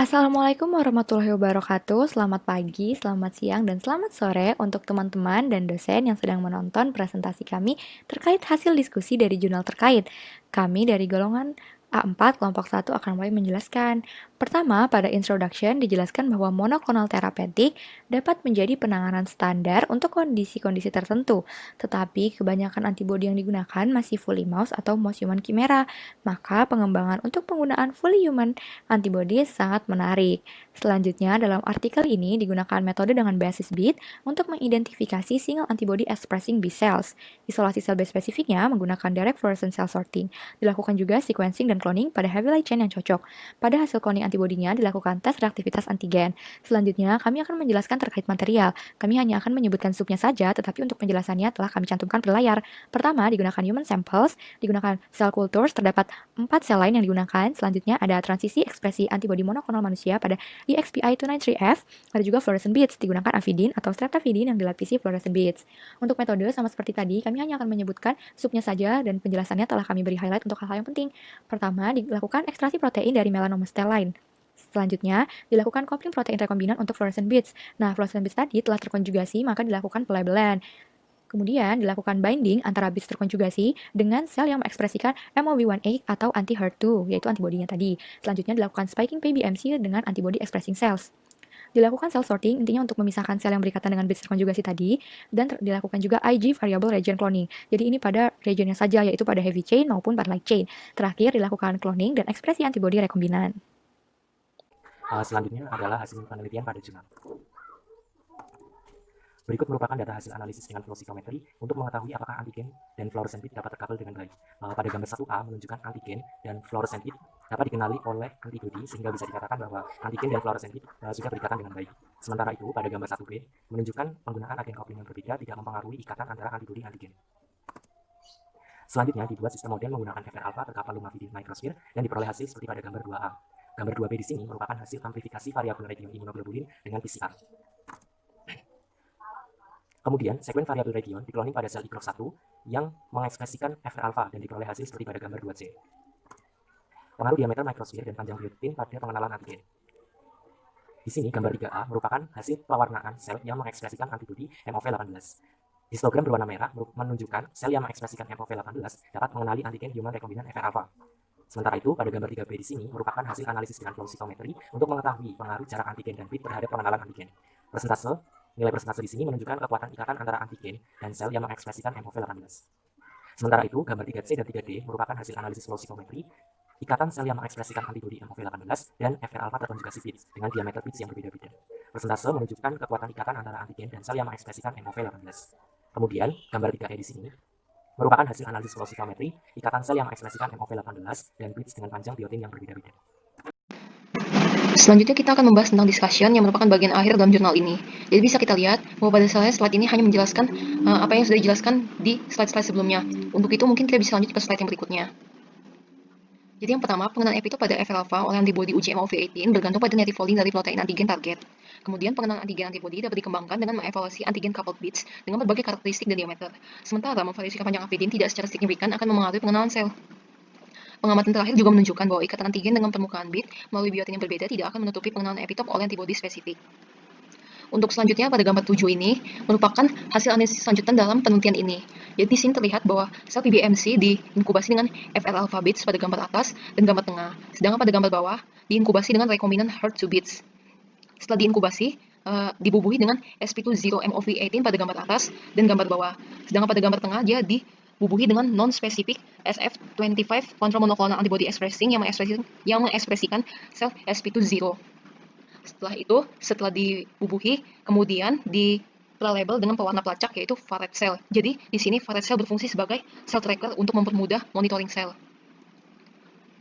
Assalamualaikum warahmatullahi wabarakatuh. Selamat pagi, selamat siang, dan selamat sore untuk teman-teman dan dosen yang sedang menonton presentasi kami terkait hasil diskusi dari jurnal terkait. Kami dari golongan A4 kelompok 1 akan mulai menjelaskan. Pertama, pada introduction dijelaskan bahwa monoklonal terapeutik dapat menjadi penanganan standar untuk kondisi-kondisi tertentu, tetapi kebanyakan antibodi yang digunakan masih fully mouse atau mouse human chimera. Maka pengembangan untuk penggunaan fully human antibody sangat menarik. Selanjutnya, dalam artikel ini digunakan metode dengan basis BEAT untuk mengidentifikasi single antibody expressing B cells. Isolasi sel B spesifiknya menggunakan direct fluorescence cell sorting. Dilakukan juga sequencing dan cloning pada heavy light chain yang cocok. Pada hasil cloning antibodinya dilakukan tes reaktivitas antigen. Selanjutnya, kami akan menjelaskan terkait material. Kami hanya akan menyebutkan subnya saja, tetapi untuk penjelasannya telah kami cantumkan pada layar. Pertama, digunakan human samples, digunakan cell cultures, terdapat 4 sel lain yang digunakan. Selanjutnya ada transisi ekspresi antibodi monoklonal manusia pada EXPI293F. Ada juga fluorescent beads, digunakan avidin atau streptavidin yang dilapisi fluorescent beads. Untuk metode sama seperti tadi, kami hanya akan menyebutkan subnya saja dan penjelasannya telah kami beri highlight untuk hal-hal yang penting. Pertama, dilakukan ekstraksi protein dari melanoma stel lain. Selanjutnya, dilakukan coupling protein rekombinan untuk fluorescent beads. Nah, fluorescent beads tadi telah terkonjugasi, maka dilakukan pelabelan. Kemudian dilakukan binding antara bits terkonjugasi dengan sel yang mengekspresikan MOV1A atau anti-HER2, yaitu antibodinya tadi. Selanjutnya dilakukan spiking PBMC dengan antibody expressing cells. Dilakukan cell sorting, intinya untuk memisahkan sel yang berikatan dengan bits terkonjugasi tadi, dan dilakukan juga IG variable region cloning. Jadi ini pada regionnya saja, yaitu pada heavy chain maupun pada light chain. Terakhir dilakukan cloning dan ekspresi antibody rekombinan. Selanjutnya adalah hasil penelitian pada jurnal. Berikut merupakan data hasil analisis dengan flow cytometry untuk mengetahui apakah antigen dan fluorescent bead dapat terkabel dengan baik. Pada gambar 1A menunjukkan antigen dan fluorescent bead dapat dikenali oleh antibodi sehingga bisa dikatakan bahwa antigen dan fluorescent bead sudah berikatan dengan baik. Sementara itu pada gambar 1B menunjukkan penggunaan agen coupling yang berbeda tidak mempengaruhi ikatan antara antibodi antigen. Selanjutnya dibuat sistem model menggunakan FR alpha terkapal lumavitine microsphere dan diperoleh hasil seperti pada gambar 2A. Gambar 2B di sini merupakan hasil amplifikasi variabel region immunoglobulin dengan PCR. Kemudian, sekuen variabel region dikloning pada sel ICROF1 yang mengekspresikan FR alpha dan diperoleh hasil seperti pada gambar 2C. Pengaruh diameter microsphere dan panjang biotin pada pengenalan antigen. Di sini gambar 3A merupakan hasil pewarnaan sel yang mengekspresikan antibodi MOV18. Histogram berwarna merah menunjukkan sel yang mengekspresikan MOV18 dapat mengenali antigen human rekombinan FR alpha. Sementara itu, pada gambar 3B di sini merupakan hasil analisis dengan flow cytometry untuk mengetahui pengaruh jarak antigen dan bit terhadap pengenalan antigen. Nilai persentase di sini menunjukkan kekuatan ikatan antara antigen dan sel yang mengekspresikan MOV18. Sementara itu, gambar 3C dan 3D merupakan hasil analisis flow cytometry ikatan sel yang mengekspresikan antibodi MOV18 dan FR alpha terkonjugasi bits dengan diameter bits yang berbeda-beda. Persentase menunjukkan kekuatan ikatan antara antigen dan sel yang mengekspresikan MOV18. Kemudian, gambar 3E di sini merupakan hasil analisis flow cytometry ikatan sel yang mengekspresikan MOV18 dan bits dengan panjang biotin yang berbeda-beda. Selanjutnya kita akan membahas tentang discussion yang merupakan bagian akhir dalam jurnal ini. Jadi bisa kita lihat bahwa pada slide ini hanya menjelaskan apa yang sudah dijelaskan di slide-slide sebelumnya. Untuk itu mungkin kita bisa lanjut ke slide yang berikutnya. Jadi yang pertama, pengenalan epitope pada FR alpha oleh antibodi uji MOV18 bergantung pada native folding dari protein antigen target. Kemudian pengenalan antigen antibodi dapat dikembangkan dengan mengevaluasi antigen coupled bits dengan berbagai karakteristik dan diameter. Sementara memvariasikan panjang avidin tidak secara signifikan akan mempengaruhi pengenalan sel. Pengamatan terakhir juga menunjukkan bahwa ikatan antigen dengan permukaan bit melalui biotin yang berbeda tidak akan menutupi pengenalan epitope oleh antibodi spesifik. Untuk selanjutnya pada gambar 7 ini merupakan hasil analisis lanjutan dalam penelitian ini. Jadi di sini terlihat bahwa sel PBMC diinkubasi dengan FR alpha bits pada gambar atas dan gambar tengah, sedangkan pada gambar bawah diinkubasi dengan rekombinan HER2 bits. Setelah diinkubasi, dibubuhi dengan sp20MOV18 pada gambar atas dan gambar bawah, sedangkan pada gambar tengah dia dibubuhi dengan non-specific SF25 control monoclonal antibody expressing yang mengekspresikan sel sp20. Setelah itu, setelah dibubuhi, kemudian label dengan pewarna pelacak yaitu Farad cell. Jadi di sini Farad cell berfungsi sebagai cell tracker untuk mempermudah monitoring sel.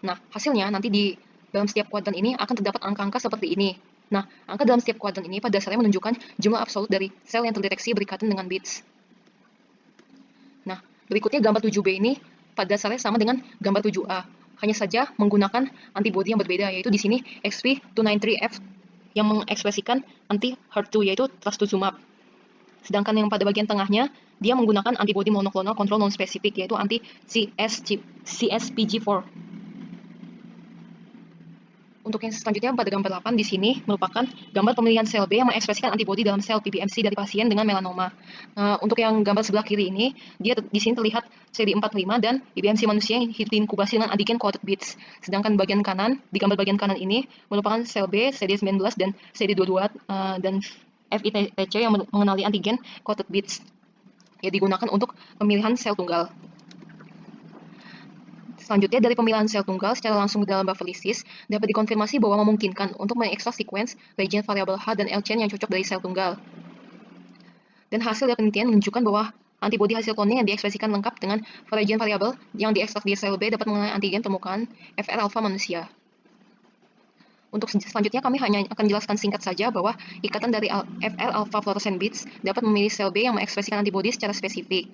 Nah, hasilnya nanti di dalam setiap kuadran ini akan terdapat angka-angka seperti ini. Nah, angka dalam setiap kuadran ini pada dasarnya menunjukkan jumlah absolut dari sel yang terdeteksi berikatan dengan bits. Nah, berikutnya gambar 7B ini pada dasarnya sama dengan gambar 7A. Hanya saja menggunakan antibodi yang berbeda, yaitu di sini XP293F yang mengekspresikan anti-HER2 yaitu trastuzumab. Sedangkan yang pada bagian tengahnya dia menggunakan antibodi monoklonal kontrol non-spesifik yaitu anti-CSPG4. Untuk yang selanjutnya pada gambar 8 di sini merupakan gambar pemilihan sel B yang mengekspresikan antibodi dalam sel PBMC dari pasien dengan melanoma. Untuk yang gambar sebelah kiri ini, dia di sini terlihat CD45 dan PBMC manusia yang diinkubasi dengan antigen coated beads. Sedangkan bagian kanan, di gambar bagian kanan ini merupakan sel B, CD19 dan CD22 dan FITC yang mengenali antigen coated beads yang digunakan untuk pemilihan sel tunggal. Selanjutnya, dari pemilihan sel tunggal secara langsung dalam bufferlysis dapat dikonfirmasi bahwa memungkinkan untuk mengekstrak sequence region variabel H dan L chain yang cocok dari sel tunggal. Dan hasil dari penelitian menunjukkan bahwa antibodi hasil cloning yang diekspresikan lengkap dengan region variabel yang diekstrak di sel B dapat mengenai antigen permukaan FR alpha manusia. Untuk selanjutnya kami hanya akan jelaskan singkat saja bahwa ikatan dari FR alpha fluorescent beads dapat memilih sel B yang mengekspresikan antibodi secara spesifik.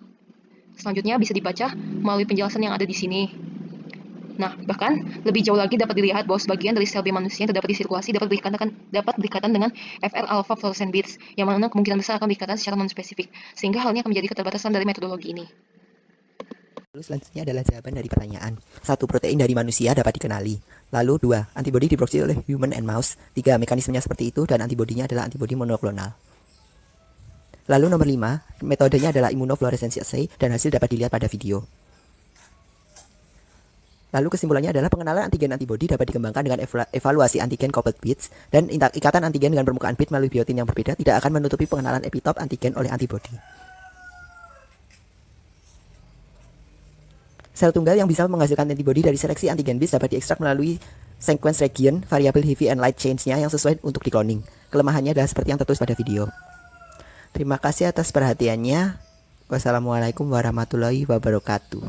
Selanjutnya bisa dibaca melalui penjelasan yang ada di sini. Nah, bahkan lebih jauh lagi dapat dilihat bahwa sebagian dari sel B manusia yang terdapat di sirkulasi dapat berikatan dengan FR alpha fluorescent beads, yang mana kemungkinan besar akan berikatan secara non-spesifik, sehingga hal ini akan menjadi keterbatasan dari metodologi ini. Lalu selanjutnya adalah jawaban dari pertanyaan. 1. Protein dari manusia dapat dikenali. Lalu 2. Antibodi diproduksi oleh human and mouse. 3. Mekanismenya seperti itu dan antibodinya adalah antibodi monoklonal. Lalu nomor 5. Metodenya adalah immunofluorescence assay dan hasil dapat dilihat pada video. Lalu kesimpulannya adalah pengenalan antigen antibodi dapat dikembangkan dengan evaluasi antigen coupled beads dan ikatan antigen dengan permukaan bead melalui biotin yang berbeda tidak akan menutupi pengenalan epitop antigen oleh antibodi. Sel tunggal yang bisa menghasilkan antibodi dari seleksi antigen beads dapat diekstrak melalui sequence region variabel heavy and light chains-nya yang sesuai untuk dikloning. Kelemahannya adalah seperti yang tertulis pada video. Terima kasih atas perhatiannya. Wassalamualaikum warahmatullahi wabarakatuh.